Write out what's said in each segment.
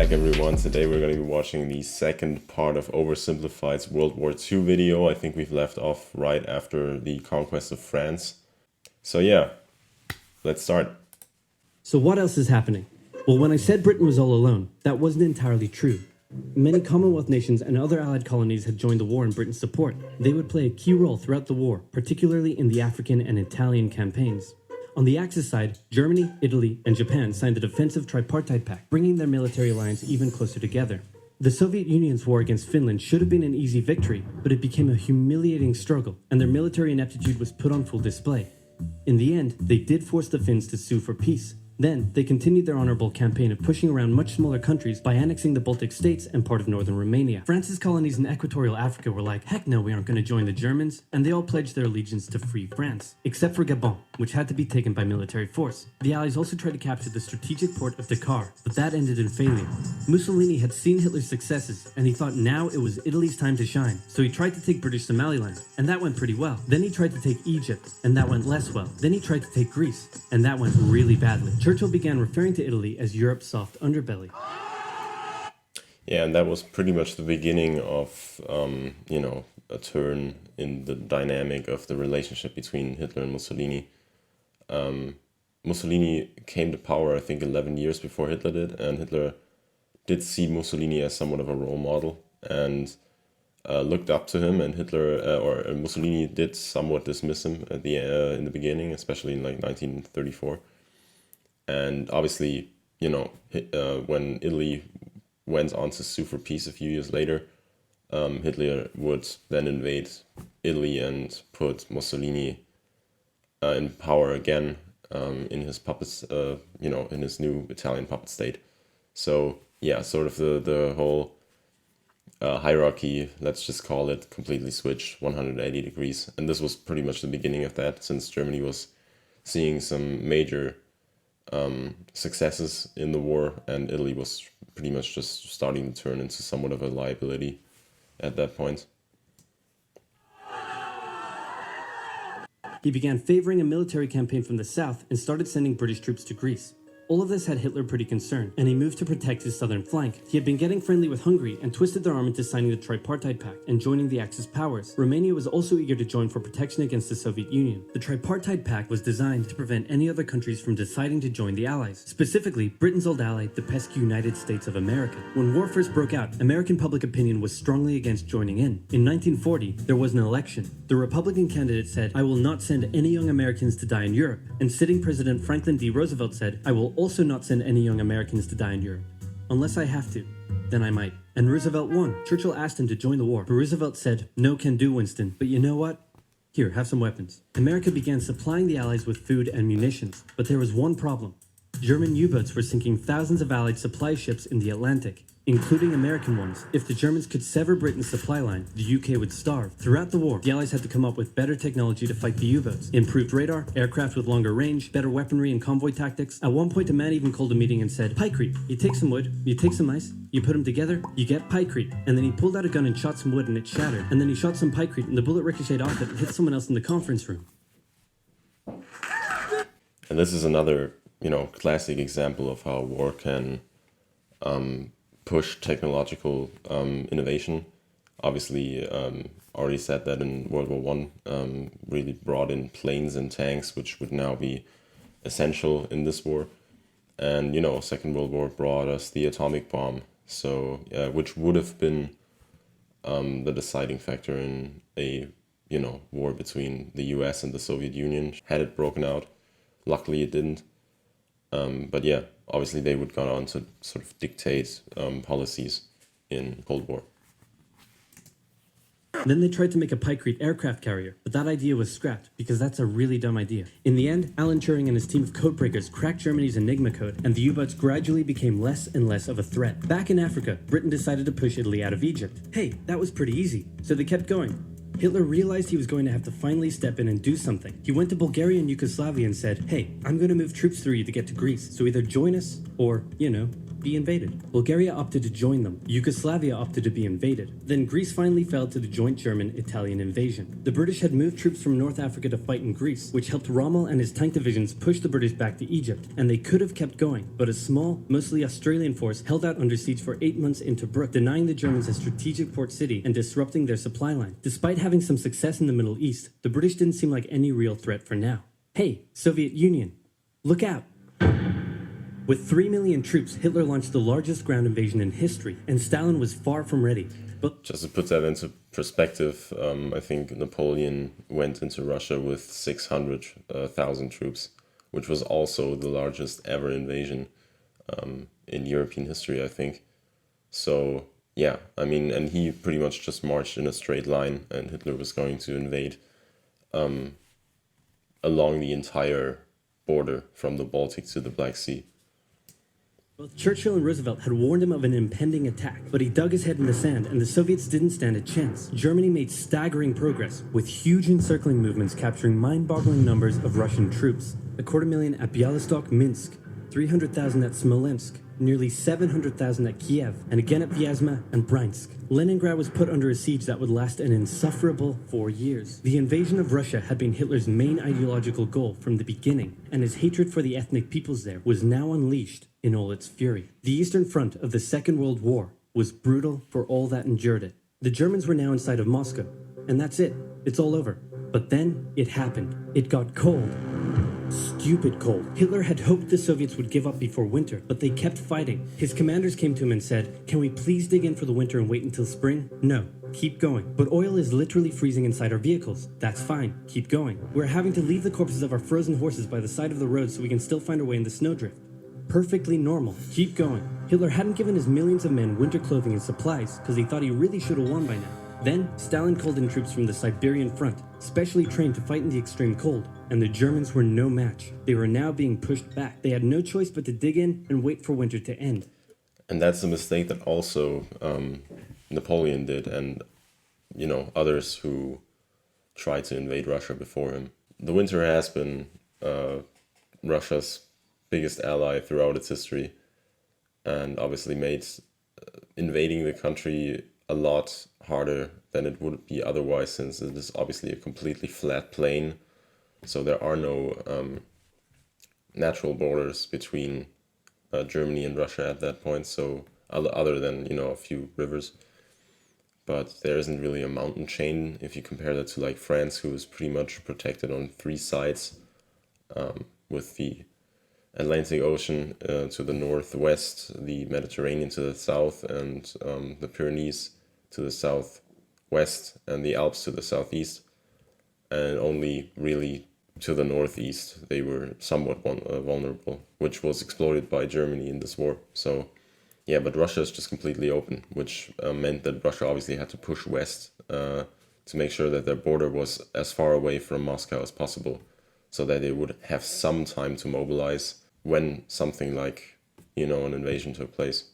back, everyone. Today we're going to be watching the second part of Oversimplified's World War II video. I think we've left off right after the conquest of France. So yeah, let's start. So what else is happening? Well, when I said Britain was all alone, that wasn't entirely true. Many Commonwealth nations and other Allied colonies had joined the war in Britain's support. They would play a key role throughout the war, particularly in the African and Italian campaigns. On the Axis side, Germany, Italy, and Japan signed the defensive tripartite pact, bringing their military alliance even closer together. The Soviet Union's war against Finland should have been an easy victory, but it became a humiliating struggle, and their military ineptitude was put on full display. In the end, they did force the Finns to sue for peace. Then, they continued their honorable campaign of pushing around much smaller countries by annexing the Baltic states and part of northern Romania. France's colonies in equatorial Africa were like, heck no, we aren't going to join the Germans, and they all pledged their allegiance to free France, except for Gabon, which had to be taken by military force. The Allies also tried to capture the strategic port of Dakar, but that ended in failure. Mussolini had seen Hitler's successes, and he thought now it was Italy's time to shine, so he tried to take British Somaliland, and that went pretty well. Then he tried to take Egypt, and that went less well. Then he tried to take Greece, and that went really badly. Churchill began referring to Italy as Europe's soft underbelly. Yeah, and that was pretty much the beginning of, a turn in the dynamic of the relationship between Hitler and Mussolini. Mussolini came to power, I think, 11 years before Hitler did, and Hitler did see Mussolini as somewhat of a role model and looked up to him, and Mussolini did somewhat dismiss him at in the beginning, especially in like 1934. And obviously, when Italy went on to sue for peace a few years later, Hitler would then invade Italy and put Mussolini in power again in his puppets, in his new Italian puppet state. So yeah, sort of the whole hierarchy, let's just call it, completely switched 180 degrees. And this was pretty much the beginning of that, since Germany was seeing some major successes in the war, and Italy was pretty much just starting to turn into somewhat of a liability at that point. He began favoring a military campaign from the south and started sending British troops to Greece. All of this had Hitler pretty concerned, and he moved to protect his southern flank. He had been getting friendly with Hungary and twisted their arm into signing the Tripartite Pact and joining the Axis powers. Romania was also eager to join for protection against the Soviet Union. The Tripartite Pact was designed to prevent any other countries from deciding to join the Allies, specifically Britain's old ally, the pesky United States of America. When war first broke out, American public opinion was strongly against joining in. In 1940, there was an election. The Republican candidate said, "I will not send any young Americans to die in Europe," and sitting President Franklin D. Roosevelt said, "I will also not send any young Americans to die in Europe. Unless I have to, then I might." And Roosevelt won. Churchill asked him to join the war, but Roosevelt said, "No can do, Winston, but you know what? Here, have some weapons." America began supplying the Allies with food and munitions, but there was one problem. German U-boats were sinking thousands of Allied supply ships in the Atlantic, including American ones. If the Germans could sever Britain's supply line, the UK would starve. Throughout the war, the Allies had to come up with better technology to fight the U-boats. Improved radar, aircraft with longer range, better weaponry and convoy tactics. At one point, a man even called a meeting and said, "Pikecrete. You take some wood, you take some ice, you put them together, you get pikecrete." And then he pulled out a gun and shot some wood and it shattered. And then he shot some pikecrete and the bullet ricocheted off it and hit someone else in the conference room. And this is another, classic example of how war can push technological innovation. Obviously, already said that in World War One, really brought in planes and tanks, which would now be essential in this war. And, Second World War brought us the atomic bomb, so which would have been the deciding factor in a, war between the US and the Soviet Union, had it broken out. Luckily, it didn't. But yeah, obviously they would go on to sort of dictate policies in Cold War. Then they tried to make a pikecrete aircraft carrier, but that idea was scrapped because that's a really dumb idea. In the end, Alan Turing and his team of codebreakers cracked Germany's Enigma code, and the U-boats gradually became less and less of a threat. Back in Africa, Britain decided to push Italy out of Egypt. Hey, that was pretty easy, so they kept going. Hitler realized he was going to have to finally step in and do something. He went to Bulgaria and Yugoslavia and said, "Hey, I'm going to move troops through you to get to Greece, so either join us or, be invaded. Bulgaria opted to join them. Yugoslavia opted to be invaded. Then Greece finally fell to the joint German-Italian invasion. The British had moved troops from North Africa to fight in Greece, which helped Rommel and his tank divisions push the British back to Egypt, and they could have kept going, but a small, mostly Australian force held out under siege for 8 months in Tobruk, denying the Germans a strategic port city and disrupting their supply line. Despite having some success in the Middle East, the British didn't seem like any real threat for now. Hey, Soviet Union, look out! With 3 million troops, Hitler launched the largest ground invasion in history, and Stalin was far from ready. But just to put that into perspective, I think Napoleon went into Russia with 600,000 troops, which was also the largest ever invasion in European history, I think. So, yeah, I mean, and he pretty much just marched in a straight line, and Hitler was going to invade along the entire border from the Baltic to the Black Sea. both Churchill and Roosevelt had warned him of an impending attack, but he dug his head in the sand and the Soviets didn't stand a chance. Germany made staggering progress, with huge encircling movements capturing mind-boggling numbers of Russian troops. 250,000 at Bialystok, Minsk, 300,000 at Smolensk, nearly 700,000 at Kiev, and again at Vyazma and Bryansk. Leningrad was put under a siege that would last an insufferable 4 years. The invasion of Russia had been Hitler's main ideological goal from the beginning, and his hatred for the ethnic peoples there was now unleashed in all its fury. The Eastern Front of the Second World War was brutal for all that endured it. The Germans were now inside of Moscow, and that's it. It's all over. But then it happened. It got cold. Stupid cold. Hitler had hoped the Soviets would give up before winter, but they kept fighting. His commanders came to him and said, "Can we please dig in for the winter and wait until spring?" "No, keep going." "But oil is literally freezing inside our vehicles." "That's fine, keep going." "We're having to leave the corpses of our frozen horses by the side of the road so we can still find our way in the snowdrift." "Perfectly normal, keep going." Hitler hadn't given his millions of men winter clothing and supplies because he thought he really should have won by now. Then, Stalin called in troops from the Siberian front, specially trained to fight in the extreme cold, and the Germans were no match. They were now being pushed back. They had no choice but to dig in and wait for winter to end. And that's a mistake that also Napoleon did, and others who tried to invade Russia before him. The winter has been Russia's biggest ally throughout its history, and obviously made invading the country a lot harder than it would be otherwise, since it is obviously a completely flat plain. So there are no natural borders between Germany and Russia at that point. So other than a few rivers, but there isn't really a mountain chain if you compare that to like France, who is pretty much protected on 3 sides, with the Atlantic Ocean to the northwest, the Mediterranean to the south, and the Pyrenees to the southwest, and the Alps to the southeast, and only really to the northeast they were somewhat vulnerable, which was exploited by Germany in this war. So yeah, but Russia is just completely open, which meant that Russia obviously had to push west to make sure that their border was as far away from Moscow as possible, so that they would have some time to mobilize when something like, an invasion took place.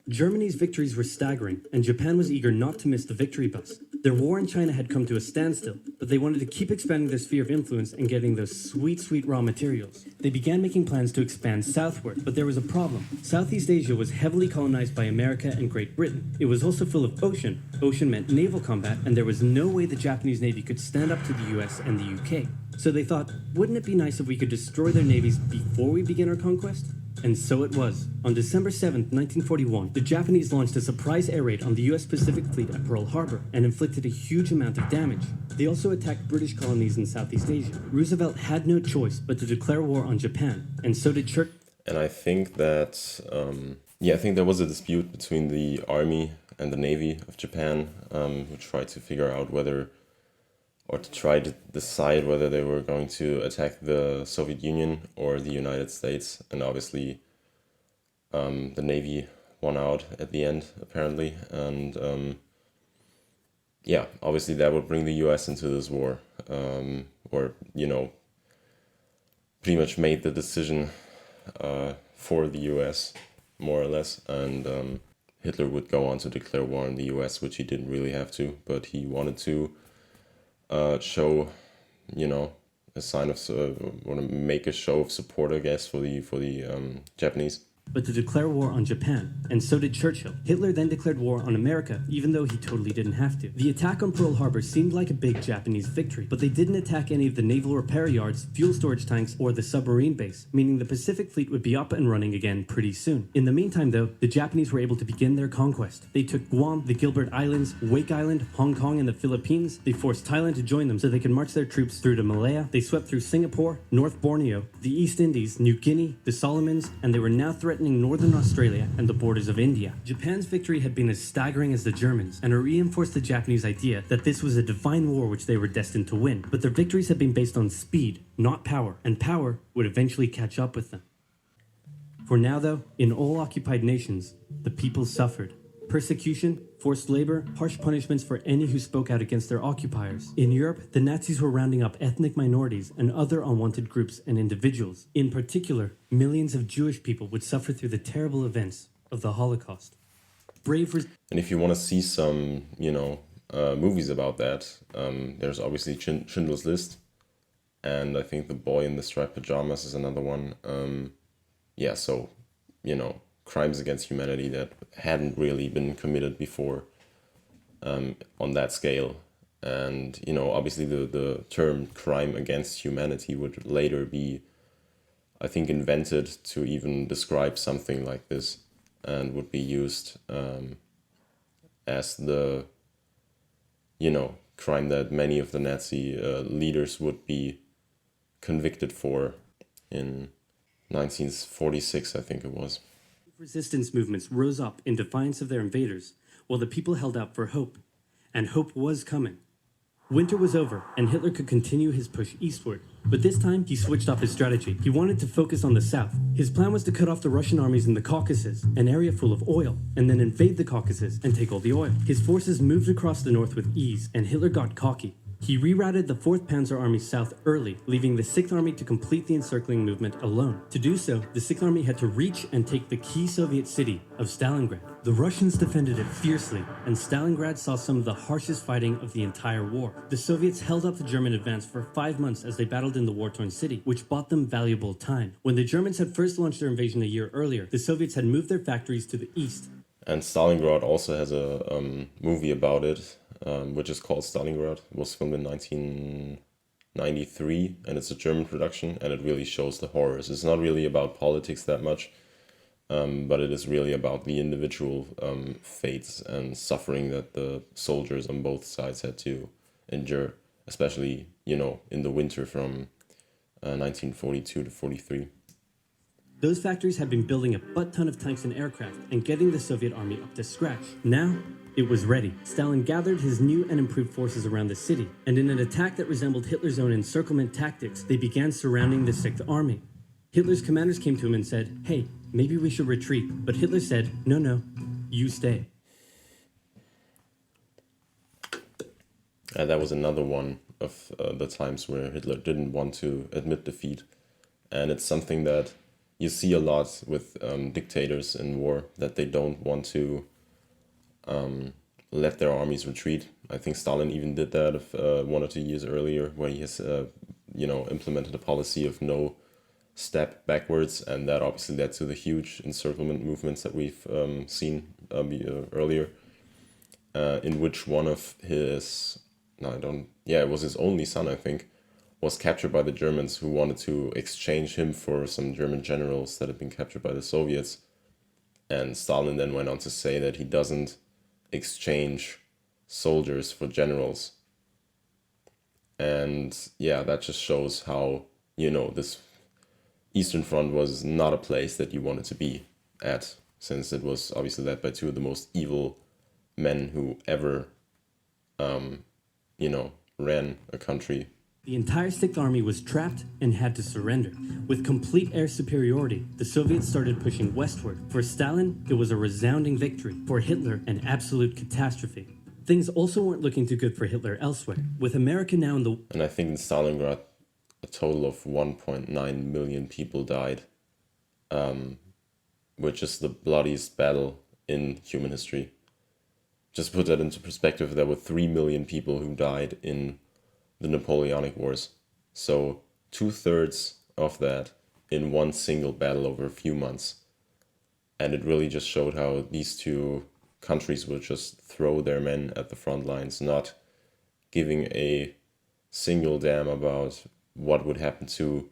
Germany's victories were staggering, and Japan was eager not to miss the victory bus. Their war in China had come to a standstill, but they wanted to keep expanding their sphere of influence and getting those sweet, sweet raw materials. They began making plans to expand southward, but there was a problem. Southeast Asia was heavily colonized by America and Great Britain. It was also full of ocean. Ocean meant naval combat, and there was no way the Japanese Navy could stand up to the US and the UK. So they thought, wouldn't it be nice if we could destroy their navies before we begin our conquest? And so it was. On December 7th, 1941, the Japanese launched a surprise air raid on the US Pacific Fleet at Pearl Harbor and inflicted a huge amount of damage. They also attacked British colonies in Southeast Asia. Roosevelt had no choice but to declare war on Japan, and so did Churchill. And I think that, I think there was a dispute between the army and the navy of Japan, who tried to figure out to try to decide whether they were going to attack the Soviet Union or the United States. And obviously the Navy won out at the end, apparently. And obviously that would bring the US into this war, or, pretty much made the decision for the US, more or less. And Hitler would go on to declare war on the US, which he didn't really have to, but he wanted to show, a sign of want to make a show of support, I guess, for the Japanese. but to declare war on Japan, and so did Churchill. Hitler then declared war on America, even though he totally didn't have to. The attack on Pearl Harbor seemed like a big Japanese victory, but they didn't attack any of the naval repair yards, fuel storage tanks, or the submarine base, meaning the Pacific Fleet would be up and running again pretty soon. In the meantime, though, the Japanese were able to begin their conquest. They took Guam, the Gilbert Islands, Wake Island, Hong Kong, and the Philippines. They forced Thailand to join them so they could march their troops through to Malaya. They swept through Singapore, North Borneo, the East Indies, New Guinea, the Solomons, and they were now threatening northern Australia and the borders of India. Japan's victory had been as staggering as the Germans, and it reinforced the Japanese idea that this was a divine war which they were destined to win. But their victories had been based on speed, not power, and power would eventually catch up with them. For now, though, in all occupied nations, the people suffered. Persecution, forced labor, harsh punishments for any who spoke out against their occupiers. In Europe, the Nazis were rounding up ethnic minorities and other unwanted groups and individuals. In particular, millions of Jewish people would suffer through the terrible events of the Holocaust. And if you want to see some, movies about that, there's obviously Schindler's List, and I think The Boy in the Striped Pajamas is another one. So, crimes against humanity that hadn't really been committed before on that scale. And, obviously the term crime against humanity would later be, I think, invented to even describe something like this, and would be used as the, crime that many of the Nazi leaders would be convicted for in 1946, I think it was. Resistance movements rose up in defiance of their invaders, while the people held out for hope. And hope was coming. Winter was over, and Hitler could continue his push eastward. But this time, he switched up his strategy. He wanted to focus on the south. His plan was to cut off the Russian armies in the Caucasus, an area full of oil, and then invade the Caucasus and take all the oil. His forces moved across the north with ease, and Hitler got cocky. He rerouted the 4th Panzer Army south early, leaving the 6th Army to complete the encircling movement alone. To do so, the 6th Army had to reach and take the key Soviet city of Stalingrad. The Russians defended it fiercely, and Stalingrad saw some of the harshest fighting of the entire war. The Soviets held up the German advance for 5 months as they battled in the war-torn city, which bought them valuable time. When the Germans had first launched their invasion a year earlier, the Soviets had moved their factories to the east. And Stalingrad also has a movie about it, which is called Stalingrad. It was filmed in 1993, and it's a German production, and it really shows the horrors. It's not really about politics that much, but it is really about the individual fates and suffering that the soldiers on both sides had to endure, especially, in the winter from 1942 to 43. Those factories had been building a butt-ton of tanks and aircraft and getting the Soviet army up to scratch. Now, it was ready. Stalin gathered his new and improved forces around the city, and in an attack that resembled Hitler's own encirclement tactics, they began surrounding the 6th Army. Hitler's commanders came to him and said, "Hey, maybe we should retreat." But Hitler said, No, you stay. And that was another one of the times where Hitler didn't want to admit defeat. And it's something that you see a lot with dictators in war, that they don't want to let their armies retreat. I think Stalin even did that 1 or 2 years earlier, where he has implemented a policy of no step backwards, and that obviously led to the huge encirclement movements that we've seen earlier, in which one of his, it was his only son, I think, was captured by the Germans, who wanted to exchange him for some German generals that had been captured by the Soviets. And Stalin then went on to say that he doesn't exchange soldiers for generals. And that just shows how, this Eastern Front was not a place that you wanted to be at, since it was obviously led by two of the most evil men who ever, ran a country. The entire 6th Army was trapped and had to surrender. With complete air superiority, the Soviets started pushing westward. For Stalin, it was a resounding victory. For Hitler, an absolute catastrophe. Things also weren't looking too good for Hitler elsewhere. With America now in the... And I think in Stalingrad, a total of 1.9 million people died, which is the bloodiest battle in human history. Just to put that into perspective, there were 3 million people who died in the Napoleonic Wars. So 2/3 of that in one single battle over a few months. And it really just showed how these two countries would just throw their men at the front lines, not giving a single damn about what would happen to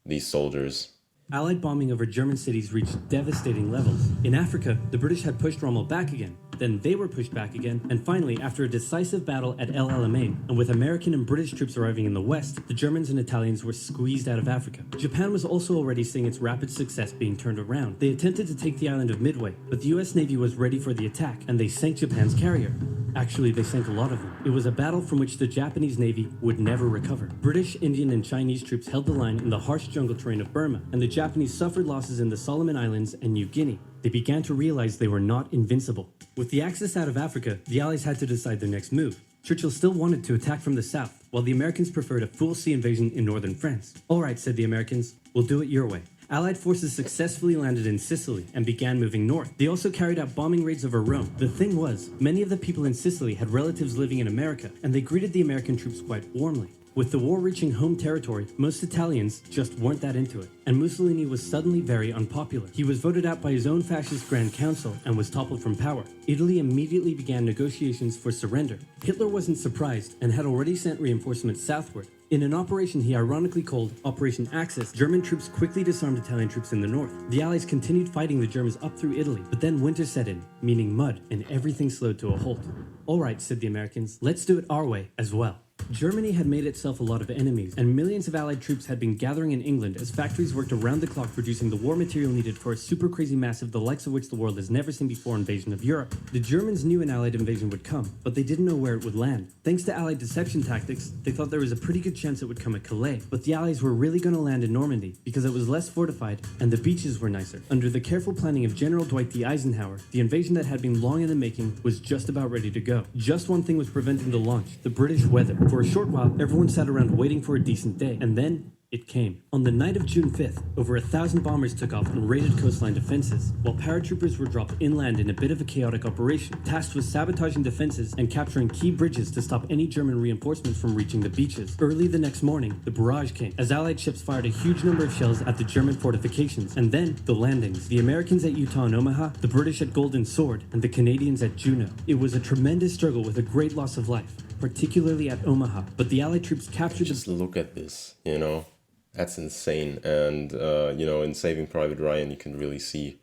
these soldiers. Allied bombing over German cities reached devastating levels. In Africa, the British had pushed Rommel back again. Then they were pushed back again, and finally, after a decisive battle at El Alamein, and with American and British troops arriving in the west, the Germans and Italians were squeezed out of Africa. Japan was also already seeing its rapid success being turned around. They attempted to take the island of Midway, but the US Navy was ready for the attack, and they sank Japan's carrier. Actually, they sank a lot of them. It was a battle from which the Japanese Navy would never recover. British, Indian, and Chinese troops held the line in the harsh jungle terrain of Burma, and the Japanese suffered losses in the Solomon Islands and New Guinea. They began to realize they were not invincible. With the Axis out of Africa, the Allies had to decide their next move. Churchill still wanted to attack from the south, while the Americans preferred a full sea invasion in northern France. All right, said the Americans, we'll do it your way. Allied forces successfully landed in Sicily and began moving north. They also carried out bombing raids over Rome. The thing was, many of the people in Sicily had relatives living in America, and they greeted the American troops quite warmly. With the war reaching home territory, most Italians just weren't that into it, and Mussolini was suddenly very unpopular. He was voted out by his own fascist Grand Council and was toppled from power. Italy immediately began negotiations for surrender. Hitler wasn't surprised and had already sent reinforcements southward. In an operation he ironically called Operation Axis, German troops quickly disarmed Italian troops in the north. The Allies continued fighting the Germans up through Italy, but then winter set in, meaning mud, and everything slowed to a halt. All right, said the Americans, let's do it our way as well. Germany had made itself a lot of enemies, and millions of Allied troops had been gathering in England as factories worked around the clock producing the war material needed for a super crazy massive the likes of which the world has never seen before invasion of Europe. The Germans knew an Allied invasion would come, but they didn't know where it would land. Thanks to Allied deception tactics, they thought there was a pretty good chance it would come at Calais, but the Allies were really going to land in Normandy because it was less fortified and the beaches were nicer. Under the careful planning of General Dwight D. Eisenhower, the invasion that had been long in the making was just about ready to go. Just one thing was preventing the launch: the British weather. For a short while, everyone sat around waiting for a decent day, and then it came. On the night of June 5th, over 1,000 bombers took off and raided coastline defenses, while paratroopers were dropped inland in a bit of a chaotic operation, tasked with sabotaging defenses and capturing key bridges to stop any German reinforcements from reaching the beaches. Early the next morning, the barrage came, as Allied ships fired a huge number of shells at the German fortifications, and then the landings. The Americans at Utah and Omaha, the British at Golden Sword, and the Canadians at Juneau. It was a tremendous struggle with a great loss of life, particularly at Omaha, but the Allied troops captured... Just look at this, you know? That's insane. And, in Saving Private Ryan, you can really see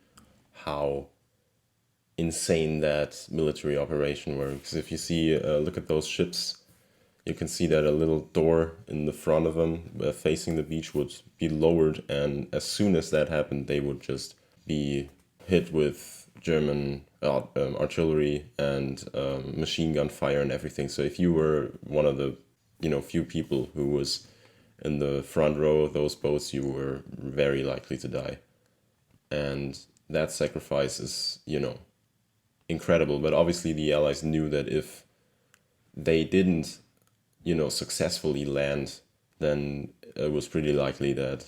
how insane that military operation was. Because if you see, look at those ships, you can see that a little door in the front of them facing the beach would be lowered. And as soon as that happened, they would just be hit with German artillery and machine gun fire and everything. So if you were one of the, few people who was in the front row of those boats, you were very likely to die. And that sacrifice is, incredible. But obviously the Allies knew that if they didn't, successfully land, then it was pretty likely that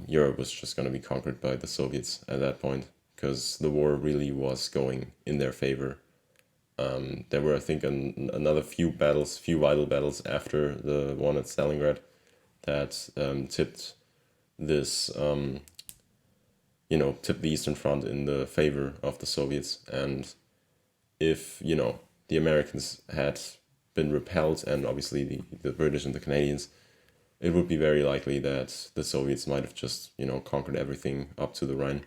Europe was just going to be conquered by the Soviets at that point, because the war really was going in their favor. There were, I think, another few vital battles after the one at Stalingrad that tipped this, tipped the Eastern Front in the favor of the Soviets. And if, the Americans had been repelled, and obviously the British and the Canadians, it would be very likely that the Soviets might have just, conquered everything up to the Rhine.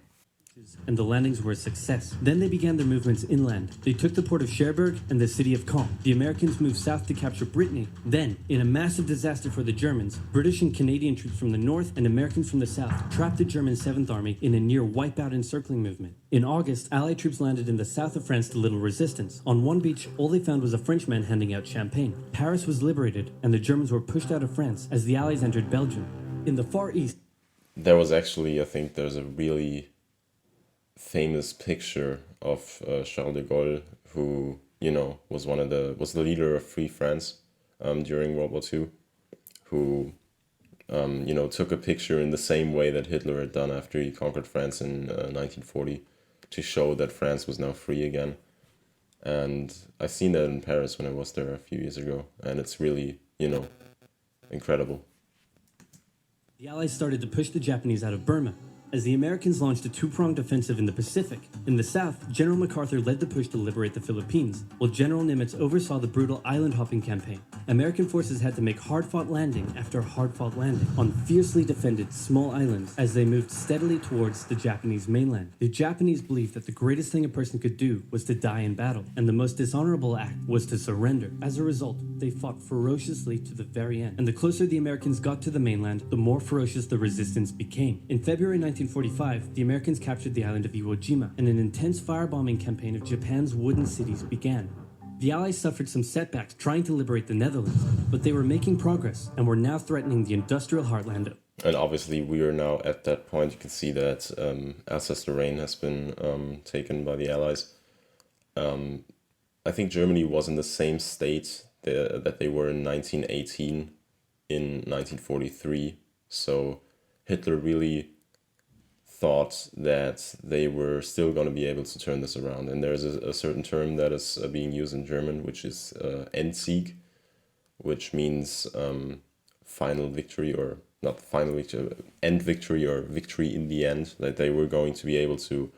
And the landings were a success. Then they began their movements inland. They took the port of Cherbourg and the city of Caen. The Americans moved south to capture Brittany. Then, in a massive disaster for the Germans, British and Canadian troops from the north and Americans from the south trapped the German 7th Army in a near wipeout encircling movement. In August, Allied troops landed in the south of France to little resistance. On one beach, all they found was a Frenchman handing out champagne. Paris was liberated, and the Germans were pushed out of France as the Allies entered Belgium. In the Far East... There was actually, I think there's a really famous picture of Charles de Gaulle, who was the leader of Free France during World War II, who took a picture in the same way that Hitler had done after he conquered France in 1940 to show that France was now free again. And I seen that in Paris when I was there a few years ago, and it's really incredible. The Allies started to push the Japanese out of Burma. as the Americans launched a two-pronged offensive in the Pacific. In the south, General MacArthur led the push to liberate the Philippines, while General Nimitz oversaw the brutal island-hopping campaign. American forces had to make hard-fought landing after hard-fought landing on fiercely defended small islands as they moved steadily towards the Japanese mainland. The Japanese believed that the greatest thing a person could do was to die in battle, and the most dishonorable act was to surrender. As a result, they fought ferociously to the very end, and the closer the Americans got to the mainland, the more ferocious the resistance became. In February 1945, the Americans captured the island of Iwo Jima, and an intense firebombing campaign of Japan's wooden cities began. The Allies suffered some setbacks trying to liberate the Netherlands, but they were making progress and were now threatening the industrial heartland. And obviously we are now at that point. You can see that Alsace-Lorraine has been taken by the Allies. I think Germany was in the same state that they were in 1918 in 1943. So Hitler really thought that they were still going to be able to turn this around. And there's a certain term that is being used in German, which is Endsieg, which means final victory, or not final victory, end victory, or victory in the end, that they were going to be able to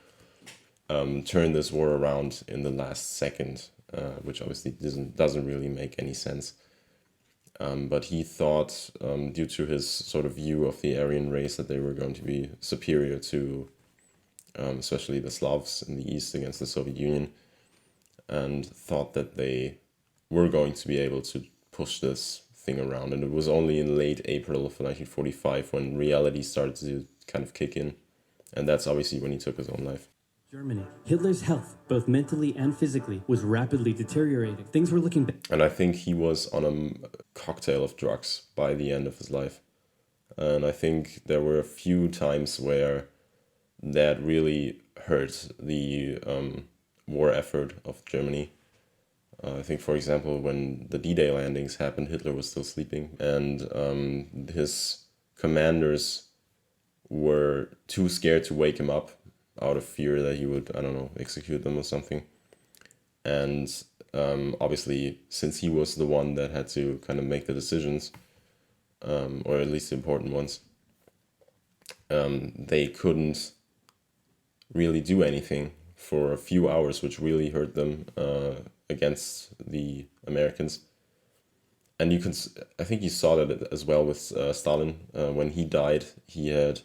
turn this war around in the last second, which obviously doesn't really make any sense. But he thought, due to his sort of view of the Aryan race, that they were going to be superior to especially the Slavs in the East against the Soviet Union, and thought that they were going to be able to push this thing around. And it was only in late April of 1945 when reality started to kind of kick in. And that's obviously when he took his own life. Germany. Hitler's health, both mentally and physically, was rapidly deteriorating. Things were looking bad. And I think he was on a cocktail of drugs by the end of his life. And I think there were a few times where that really hurt the war effort of Germany. I think, for example, when the D-Day landings happened, Hitler was still sleeping, and his commanders were too scared to wake him up out of fear that he would, I don't know, execute them or something. And obviously, since he was the one that had to kind of make the decisions, or at least the important ones, they couldn't really do anything for a few hours, which really hurt them against the Americans. And I think you saw that as well with Stalin. When he died, he had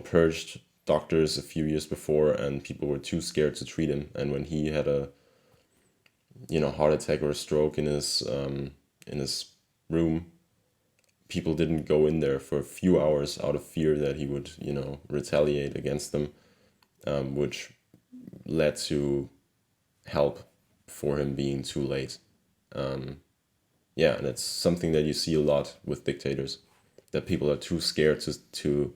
purged doctors a few years before, and people were too scared to treat him. And when he had a heart attack or a stroke in his room, people didn't go in there for a few hours out of fear that he would retaliate against them, which led to help for him being too late. And it's something that you see a lot with dictators, that people are too scared to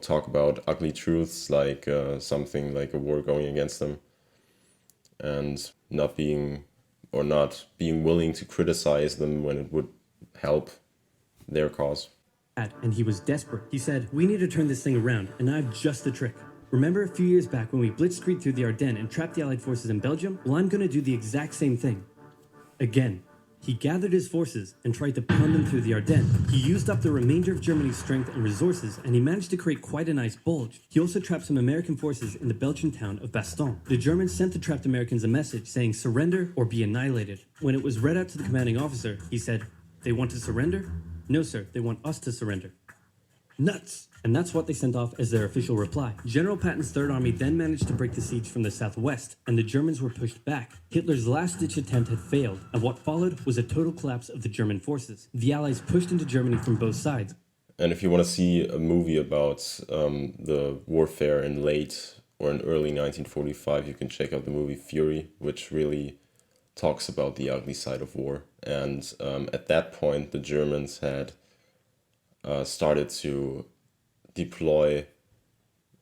talk about ugly truths, like something like a war going against them, and not being willing to criticize them when it would help their cause. And he was desperate. He said, "We need to turn this thing around, and I have just the trick. Remember a few years back when we blitzkrieged through the Ardennes and trapped the Allied forces in Belgium? Well, I'm going to do the exact same thing. Again." He gathered his forces and tried to pound them through the Ardennes. He used up the remainder of Germany's strength and resources, and he managed to create quite a nice bulge. He also trapped some American forces in the Belgian town of Bastogne. The Germans sent the trapped Americans a message saying, "Surrender or be annihilated." When it was read out to the commanding officer, he said, "They want to surrender? No, sir, they want us to surrender." Nuts! And that's what they sent off as their official reply. General Patton's Third Army then managed to break the siege from the southwest, and the Germans were pushed back. Hitler's last-ditch attempt had failed, and what followed was a total collapse of the German forces. The Allies pushed into Germany from both sides. And if you want to see a movie about the warfare in late or in early 1945, you can check out the movie Fury, which really talks about the ugly side of war. And at that point, the Germans had started to deploy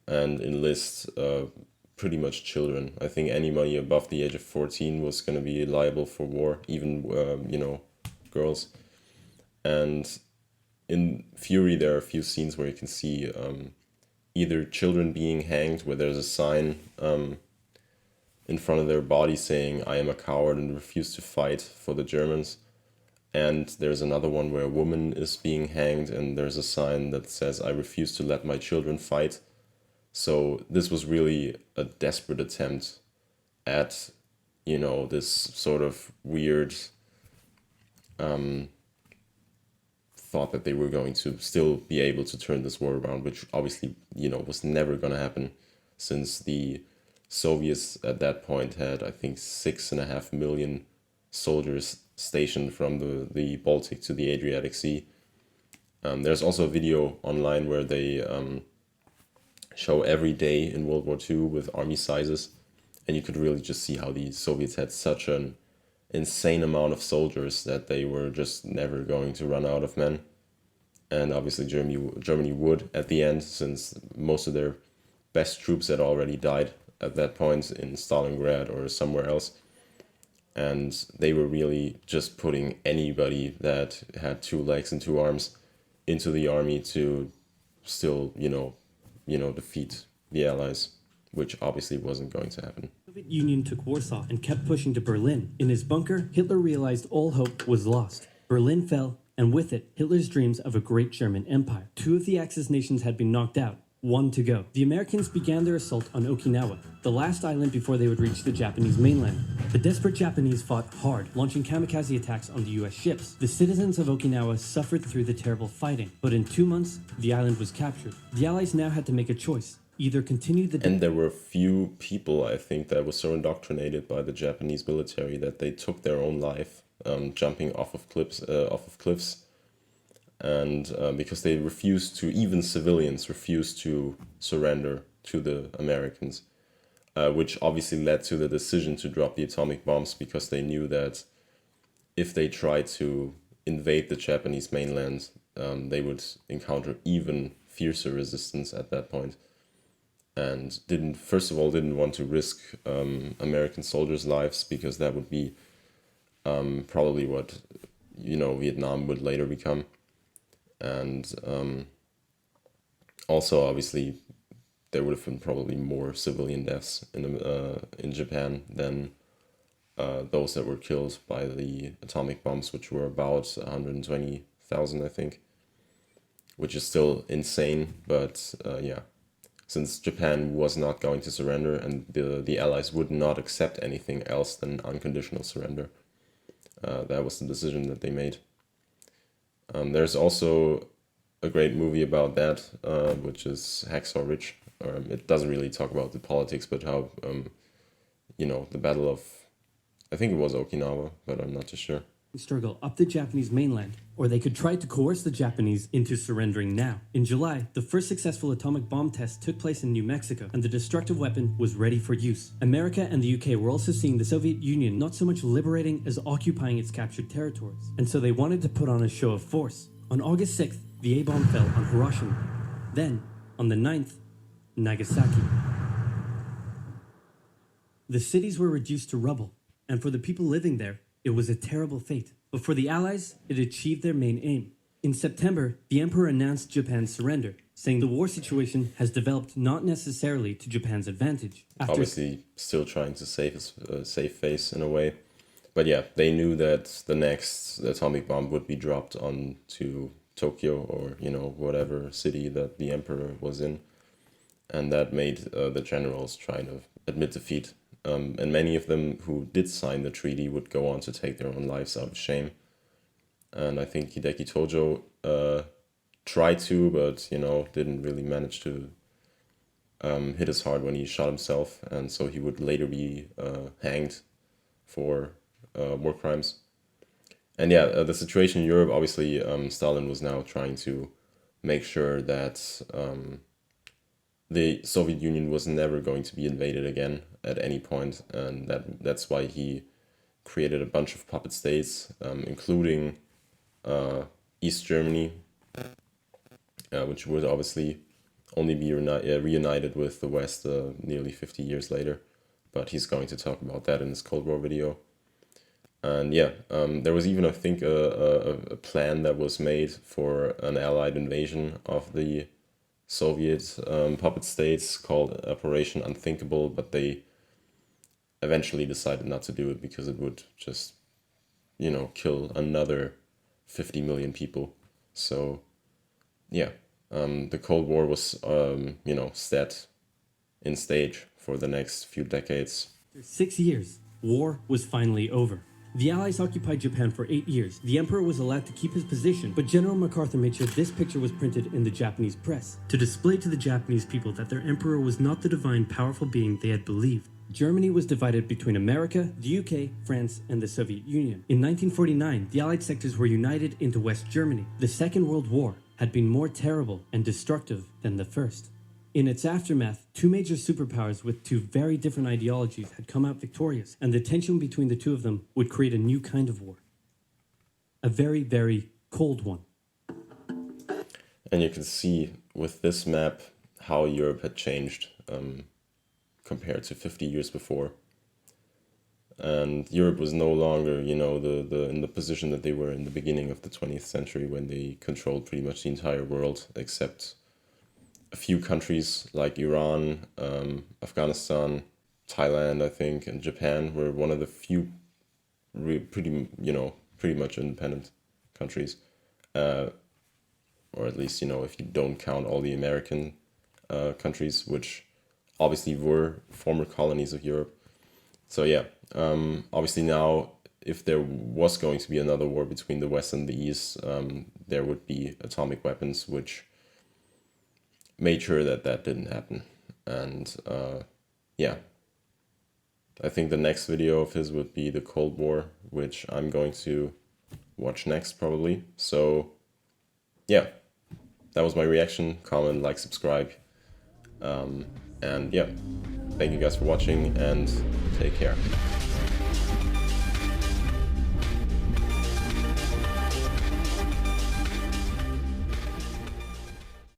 and enlist pretty much children. I think anybody above the age of 14 was going to be liable for war, even girls. And in Fury, there are a few scenes where you can see either children being hanged, where there's a sign in front of their body saying, "I am a coward and refuse to fight for the Germans," And there's another one where a woman is being hanged, and there's a sign that says, "I refuse to let my children fight." So this was really a desperate attempt at, this sort of weird thought that they were going to still be able to turn this war around, which obviously, was never going to happen, since the Soviets at that point had, I think, 6.5 million soldiers stationed from the Baltic to the Adriatic Sea. There's also a video online where they show every day in World War II with army sizes, and you could really just see how the Soviets had such an insane amount of soldiers that they were just never going to run out of men. And obviously Germany would at the end, since most of their best troops had already died at that point in Stalingrad or somewhere else. And they were really just putting anybody that had 2 legs and 2 arms into the army to still, defeat the Allies, which obviously wasn't going to happen. The Soviet Union took Warsaw and kept pushing to Berlin. In his bunker, Hitler realized all hope was lost. Berlin fell, and with it, Hitler's dreams of a great German empire. 2 of the Axis nations had been knocked out, 1 to go. The Americans began their assault on Okinawa, the last island before they would reach the Japanese mainland. The desperate Japanese fought hard, launching kamikaze attacks on the US ships. The citizens of Okinawa suffered through the terrible fighting, but in 2 months, the island was captured. The Allies now had to make a choice. Either continue the... And there were few people, I think, that were so indoctrinated by the Japanese military that they took their own life, jumping off of cliffs. And because they refused to, even civilians refused to surrender to the Americans, which obviously led to the decision to drop the atomic bombs, because they knew that if they tried to invade the Japanese mainland, they would encounter even fiercer resistance at that point. And didn't want to risk American soldiers' lives, because that would be probably what Vietnam would later become. And also, obviously, there would have been probably more civilian deaths in Japan than those that were killed by the atomic bombs, which were about 120,000, I think, which is still insane. But yeah, since Japan was not going to surrender, and the Allies would not accept anything else than unconditional surrender, that was the decision that they made. There's also a great movie about that, which is Hacksaw Ridge. It doesn't really talk about the politics, but how, the Battle of, I think it was Okinawa, but I'm not too sure. Struggle up the Japanese mainland, or they could try to coerce the Japanese into surrendering now. In July, the first successful atomic bomb test took place in New Mexico, and the destructive weapon was ready for use. America and the UK were also seeing the Soviet Union not so much liberating as occupying its captured territories, and so they wanted to put on a show of force. On August 6th, the A-bomb fell on Hiroshima. Then, on the 9th, Nagasaki. The cities were reduced to rubble, and for the people living there, it was a terrible fate. But for the Allies, it achieved their main aim. In September, the Emperor announced Japan's surrender, saying the war situation has developed not necessarily to Japan's advantage. Obviously, still trying to save face in a way. But yeah, they knew that the next atomic bomb would be dropped onto Tokyo, or, whatever city that the Emperor was in. And that made the generals try to admit defeat. And many of them who did sign the treaty would go on to take their own lives out of shame. And I think Hideki Tojo tried to, but, didn't really manage to hit as hard when he shot himself. And so he would later be hanged for war crimes. And yeah, the situation in Europe, obviously, Stalin was now trying to make sure that the Soviet Union was never going to be invaded again at any point, and that's why he created a bunch of puppet states, including East Germany, which would obviously only be reunited with the West nearly 50 years later. But he's going to talk about that in his Cold War video. And yeah, there was even, I think, a plan that was made for an Allied invasion of the Soviet puppet states called Operation Unthinkable, but they eventually decided not to do it because it would just, kill another 50 million people. So yeah, the Cold War was, set in stage for the next few decades. After 6 years, war was finally over. The Allies occupied Japan for 8 years. The Emperor was allowed to keep his position, but General MacArthur made sure this picture was printed in the Japanese press to display to the Japanese people that their Emperor was not the divine, powerful being they had believed. Germany was divided between America, the UK, France, and the Soviet Union. In 1949, the Allied sectors were united into West Germany. The Second World War had been more terrible and destructive than the first. In its aftermath, two major superpowers with two very different ideologies had come out victorious, and the tension between the two of them would create a new kind of war. A very, very cold one. And you can see with this map how Europe had changed compared to 50 years before. And Europe was no longer, in the position that they were in the beginning of the 20th century, when they controlled pretty much the entire world, except a few countries like Iran, Afghanistan, Thailand, I think, and Japan were one of the few pretty much independent countries. Or at least, if you don't count all the American countries, which obviously were former colonies of Europe. So yeah, obviously now, if there was going to be another war between the West and the East, there would be atomic weapons, which made sure that that didn't happen. And yeah, I think the next video of his would be the Cold War, which I'm going to watch next probably. So yeah, that was my reaction. Comment, like, subscribe, and yeah, thank you guys for watching, and take care.